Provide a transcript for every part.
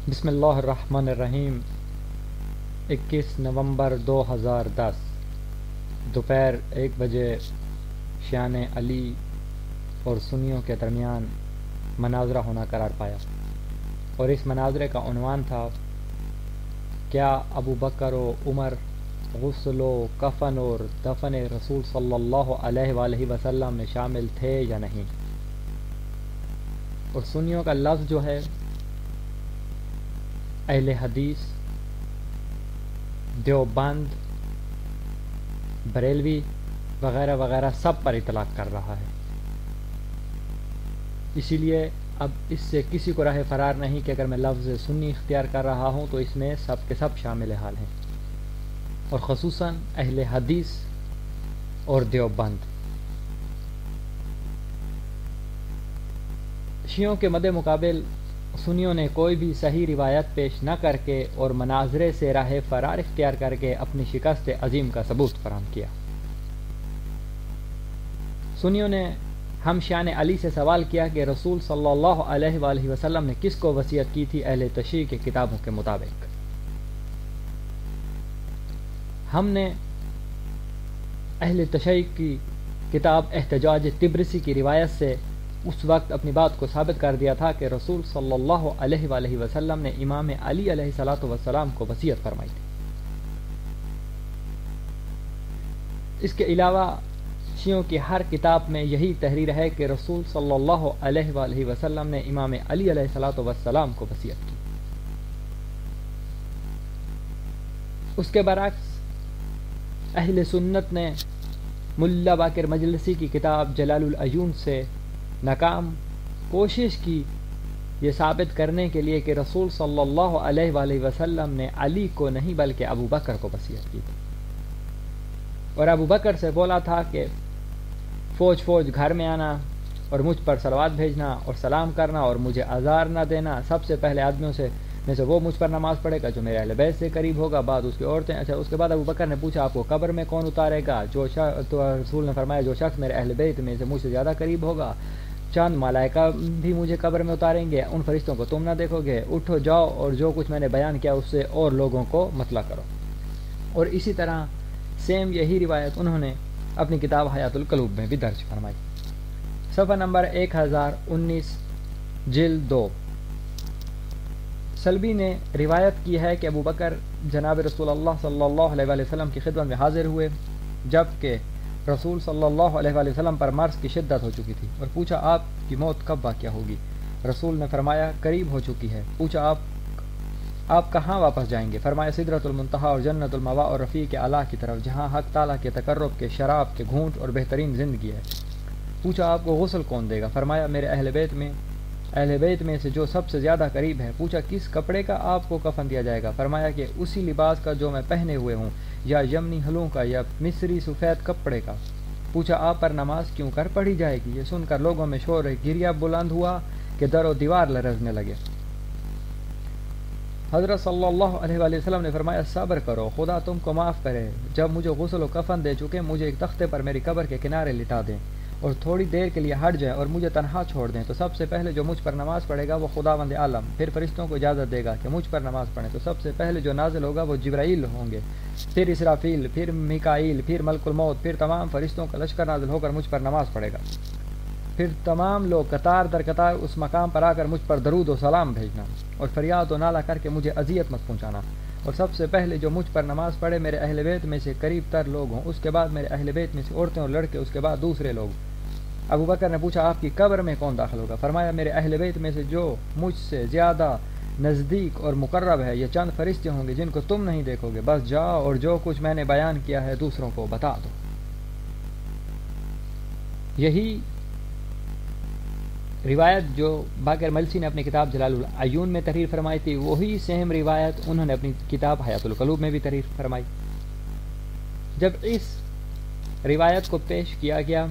بسم اللہ الرحمن الرحیم 21 نومبر 2010 دوپہر 1 بجے شیعان علی اور سنیوں کے درمیان مناظرہ ہونا قرار پایا، اور اس مناظرے کا عنوان تھا کیا ابو بکر و عمر غسل و کفن اور دفن رسول صلی اللہ علیہ وآلہ وسلم میں شامل تھے یا نہیں۔ اور سنیوں کا لفظ جو ہے اہل حدیث، دیوبند، بریلوی وغیرہ وغیرہ سب پر اطلاق کر رہا ہے۔ اسی لیے اب اس سے کسی کو راہ فرار نہیں کہ اگر میں لفظ سنی اختیار کر رہا ہوں تو اس میں سب کے سب شامل حال ہیں، اور خصوصاً اہل حدیث اور دیوبند۔ شیعوں کے مد مقابل سنیوں نے کوئی بھی صحیح روایت پیش نہ کر کے اور مناظرے سے راہ فرار اختیار کر کے اپنی شکست عظیم کا ثبوت فراہم کیا۔ سنیوں نے ہم شیعان علی سے سوال کیا کہ رسول صلی اللہ علیہ وآلہ وسلم نے کس کو وصیت کی تھی اہل تشیع کی کتابوں کے مطابق۔ ہم نے اہل تشیع کی کتاب احتجاج طبرسی کی روایت سے اس وقت اپنی بات کو ثابت کر دیا تھا کہ رسول صلی اللہ علیہ وآلہ وسلم نے امام علی علیہ الصلوۃ والسلام کو وصیت فرمائی تھی۔ اس کے علاوہ شیعوں کی ہر کتاب میں یہی تحریر ہے کہ رسول صلی اللہ علیہ وآلہ وسلم نے امام علی علیہ الصلوۃ والسلام کو وصیت کی۔ اس کے برعکس اہل سنت نے ملا باقر مجلسی کی کتاب جلال العیون سے ناکام کوشش کی یہ ثابت کرنے کے لیے کہ رسول صلی اللہ علیہ وآلہ وسلم نے علی کو نہیں بلکہ ابو بکر کو وصیت کی تھی، اور ابو بکر سے بولا تھا کہ فوج گھر میں آنا اور مجھ پر صلوات بھیجنا اور سلام کرنا اور مجھے آزار نہ دینا۔ سب سے پہلے آدمیوں سے میں سے وہ مجھ پر نماز پڑھے گا جو میرے اہل بیت سے قریب ہوگا، بعد اس کی عورتیں۔ اچھا، اس کے بعد ابو بکر نے پوچھا آپ کو قبر میں کون اتارے گا؟ تو رسول نے فرمایا جو شخص میرے اہل بیت میں سے مجھ سے زیادہ قریب ہوگا۔ چند ملائکہ بھی مجھے قبر میں اتاریں گے، ان فرشتوں کو تم نہ دیکھو گے۔ اٹھو جاؤ اور جو کچھ میں نے بیان کیا اس سے اور لوگوں کو مطلع کرو۔ اور اسی طرح سیم یہی روایت انہوں نے اپنی کتاب حیات القلوب میں بھی درج فرمائی۔ صفحہ نمبر 1019 جلد 2۔ سلبی نے روایت کی ہے کہ ابو بکر جناب رسول اللہ صلی اللہ علیہ وآلہ وسلم کی خدمت میں حاضر ہوئے جبکہ رسول صلی اللہ علیہ وآلہ وسلم پر مرض کی شدت ہو چکی تھی، اور پوچھا آپ کی موت کب واقع ہوگی؟ رسول نے فرمایا قریب ہو چکی ہے۔ پوچھا آپ کہاں واپس جائیں گے؟ فرمایا سدرۃ المنتہی اور جنت المأویٰ اور رفیق اعلیٰ کی طرف، جہاں حق تعالیٰ کے تقرب کے شراب کے گھونٹ اور بہترین زندگی ہے۔ پوچھا آپ کو غسل کون دے گا؟ فرمایا میرے اہل بیت میں سے جو سب سے زیادہ قریب ہے۔ پوچھا کس کپڑے کا آپ کو کفن دیا جائے گا؟ فرمایا کہ اسی لباس کا جو میں پہنے ہوئے ہوں، یا یمنی ہلوں کا یا مصری سفید کپڑے کا۔ پوچھا آپ پر نماز کیوں کر پڑھی جائے گی؟ یہ سن کر لوگوں میں شور گریہ بلند ہوا کہ در و دیوار لرزنے لگے۔ حضرت صلی اللہ علیہ وآلہ وسلم نے فرمایا صبر کرو، خدا تم کو معاف کرے۔ جب مجھے غسل و کفن دے چکے مجھے ایک تختے پر میری قبر کے کنارے لٹا دیں اور تھوڑی دیر کے لیے ہٹ جائیں اور مجھے تنہا چھوڑ دیں، تو سب سے پہلے جو مجھ پر نماز پڑھے گا وہ خداوند عالم، پھر فرشتوں کو اجازت دے گا کہ مجھ پر نماز پڑھیں، تو سب سے پہلے جو نازل ہوگا وہ جبرائیل ہوں گے، پھر اسرافیل، پھر میکائیل، پھر ملک الموت، پھر تمام فرشتوں کا لشکر نازل ہو کر مجھ پر نماز پڑھے گا، پھر تمام لوگ قطار در قطار اس مقام پر آ کر مجھ پر درود و سلام بھیجنا اور فریاد و نالہ کر کے مجھے اذیت مت پہنچانا، اور سب سے پہلے جو مجھ پر نماز پڑھے میرے اہل بیت میں سے قریب تر لوگ ہوں، اس کے بعد میرے اہل بیت میں سے عورتیں اور لڑکے، اس کے بعد دوسرے لوگ۔ ابو بکر نے پوچھا آپ کی قبر میں کون داخل ہوگا؟ فرمایا میرے اہل بیت میں سے جو مجھ سے زیادہ نزدیک اور مقرب ہے، یہ چند فرشتے ہوں گے جن کو تم نہیں دیکھو گے، بس جاؤ اور جو کچھ میں نے بیان کیا ہے دوسروں کو بتا دو۔ یہی روایت جو باقر مجلسی نے اپنی کتاب جلال العیون میں تحریر فرمائی تھی، وہی سیم روایت انہوں نے اپنی کتاب حیات القلوب میں بھی تحریر فرمائی۔ جب اس روایت کو پیش کیا گیا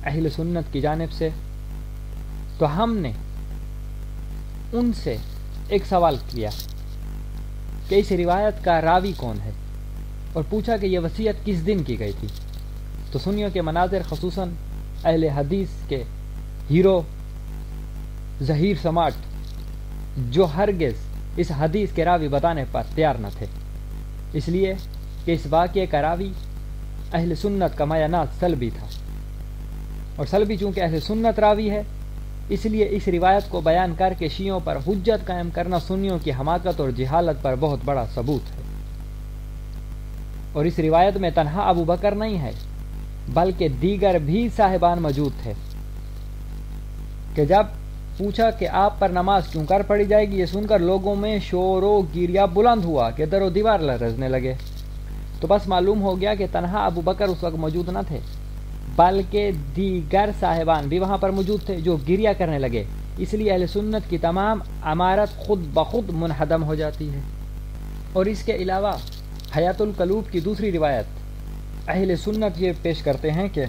اہل سنت کی جانب سے تو ہم نے ان سے ایک سوال کیا کہ اس روایت کا راوی کون ہے، اور پوچھا کہ یہ وصیت کس دن کی گئی تھی، تو سنیوں کے مناظر خصوصاً اہل حدیث کے ہیرو ظہیر سماٹ جو ہرگز اس حدیث کے راوی بتانے پر تیار نہ تھے، اس لیے کہ اس واقعے کا راوی اہل سنت کا مایانات سلبی تھا، اور سلبی چونکہ اہل سنت راوی ہے، اس لیے اس روایت کو بیان کر کے شیعوں پر حجت قائم کرنا سنیوں کی حماقت اور جہالت پر بہت بڑا ثبوت ہے۔ اور اس روایت میں تنہا ابو بکر نہیں ہے بلکہ دیگر بھی صاحبان موجود تھے، کہ جب پوچھا کہ آپ پر نماز کیوں کر پڑھی جائے گی، یہ سن کر لوگوں میں شور و گیریا بلند ہوا کہ در و دیوار لرزنے لگے، تو بس معلوم ہو گیا کہ تنہا ابو بکر اس وقت موجود نہ تھے بلکہ دیگر صاحبان بھی وہاں پر موجود تھے جو گریہ کرنے لگے، اس لیے اہل سنت کی تمام عمارت خود بخود منہدم ہو جاتی ہے۔ اور اس کے علاوہ حیات القلوب کی دوسری روایت اہل سنت یہ پیش کرتے ہیں کہ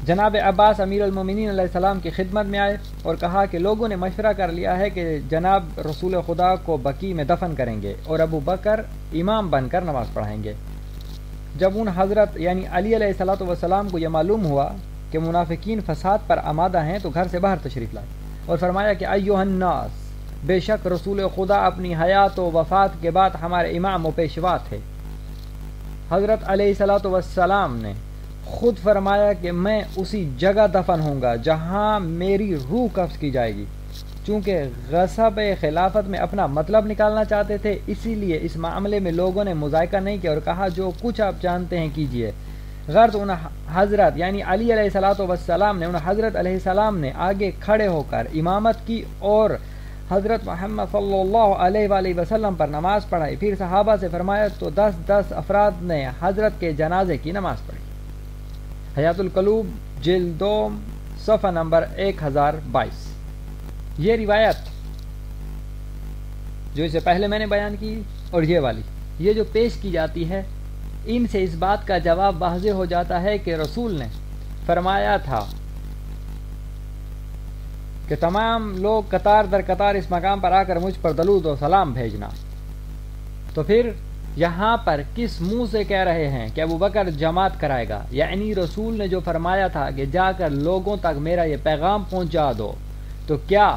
جناب عباس امیر المومنین علیہ السلام کی خدمت میں آئے اور کہا کہ لوگوں نے مشورہ کر لیا ہے کہ جناب رسول خدا کو بقیع میں دفن کریں گے اور ابو بکر امام بن کر نماز پڑھائیں گے۔ جب ان حضرت یعنی علی علیہ السلام کو یہ معلوم ہوا کہ منافقین فساد پر آمادہ ہیں تو گھر سے باہر تشریف لائے اور فرمایا کہ ایھا الناس، بے شک رسول خدا اپنی حیات و وفات کے بعد ہمارے امام و پیشوا تھے۔ حضرت علیہ السلام نے خود فرمایا کہ میں اسی جگہ دفن ہوں گا جہاں میری روح قبض کی جائے گی، چونکہ غصب خلافت میں اپنا مطلب نکالنا چاہتے تھے، اسی لیے اس معاملے میں لوگوں نے مذائقہ نہیں کیا اور کہا جو کچھ آپ جانتے ہیں کیجئے۔ غرض ان حضرت یعنی علی علیہ السلام نے ان حضرت علیہ السلام نے آگے کھڑے ہو کر امامت کی اور حضرت محمد صلی اللہ علیہ وآلہ وسلم پر نماز پڑھائی، پھر صحابہ سے فرمایا تو 10 افراد نے حضرت کے جنازے کی نماز پڑھی۔ حیات القلوب جلد 2 صفحہ نمبر 1022۔ یہ روایت جو اس سے پہلے میں نے بیان کی اور یہ والی، یہ جو پیش کی جاتی ہے، ان سے اس بات کا جواب واضح ہو جاتا ہے کہ رسول نے فرمایا تھا کہ تمام لوگ قطار در قطار اس مقام پر آ کر مجھ پر درود و سلام بھیجنا، تو پھر یہاں پر کس منہ سے کہہ رہے ہیں کہ ابو بکر جماعت کرائے گا؟ یعنی رسول نے جو فرمایا تھا کہ جا کر لوگوں تک میرا یہ پیغام پہنچا دو، تو کیا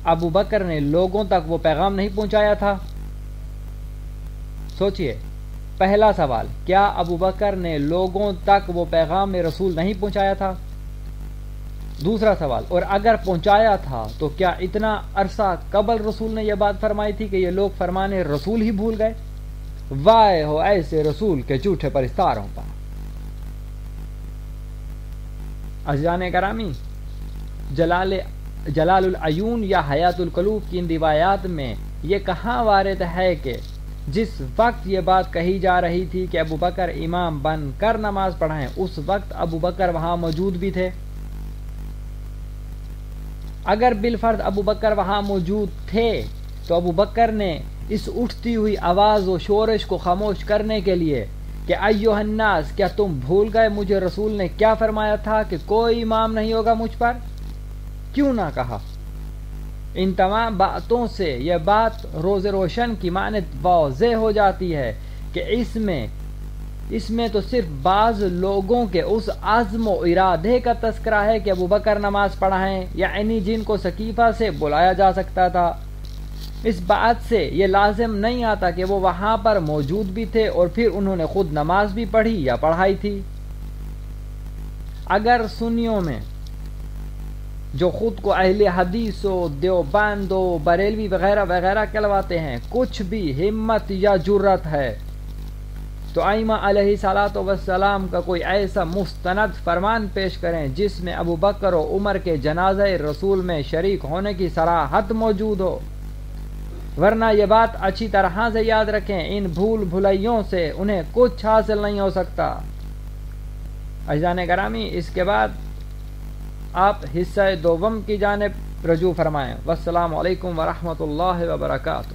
ابو بکر نے لوگوں تک وہ پیغام نہیں پہنچایا تھا؟ سوچئے، پہلا سوال، کیا ابو بکر نے لوگوں تک وہ پیغام رسول نہیں پہنچایا تھا؟ دوسرا سوال، اور اگر پہنچایا تھا تو کیا اتنا عرصہ قبل رسول نے یہ بات فرمائی تھی کہ یہ لوگ فرمانے رسول ہی بھول گئے؟ وائے ہو ایسے رسول کے جھوٹے پرستاروں پر۔ عزیزان گرامی، جلال العیون یا حیات القلوب کی ان روایات میں یہ کہاں وارد ہے کہ جس وقت یہ بات کہی جا رہی تھی کہ ابو بکر امام بن کر نماز پڑھائیں، اس وقت ابو بکر وہاں موجود بھی تھے؟ اگر بالفرض ابو بکر وہاں موجود تھے تو ابو بکر نے اس اٹھتی ہوئی آواز و شورش کو خاموش کرنے کے لیے کہ ایھا الناس، کیا تم بھول گئے مجھے رسول نے کیا فرمایا تھا کہ کوئی امام نہیں ہوگا مجھ پر، کیوں نہ کہا؟ ان تمام باتوں سے یہ بات روز روشن کی مانند واضح ہو جاتی ہے کہ اس میں تو صرف بعض لوگوں کے اس عزم و ارادے کا تذکرہ ہے کہ ابو بکر نماز پڑھائیں، یعنی جن کو سقیفہ سے بلایا جا سکتا تھا۔ اس بات سے یہ لازم نہیں آتا کہ وہ وہاں پر موجود بھی تھے اور پھر انہوں نے خود نماز بھی پڑھی یا پڑھائی تھی۔ اگر سنیوں میں جو خود کو اہل حدیث و دیوبند و بریلوی وغیرہ وغیرہ کہلواتے ہیں کچھ بھی ہمت یا جرت ہے تو ائمہ علیہ الصلوۃ والسلام کا کوئی ایسا مستند فرمان پیش کریں جس میں ابو بکر و عمر کے جنازہ رسول میں شریک ہونے کی صراحت موجود ہو، ورنہ یہ بات اچھی طرح سے یاد رکھیں، ان بھول بھلائیوں سے انہیں کچھ حاصل نہیں ہو سکتا۔ عزیزان گرامی، اس کے بعد آپ حصہ دوم کی جانب رجوع فرمائیں۔ والسلام علیکم ورحمۃ اللہ وبرکاتہ۔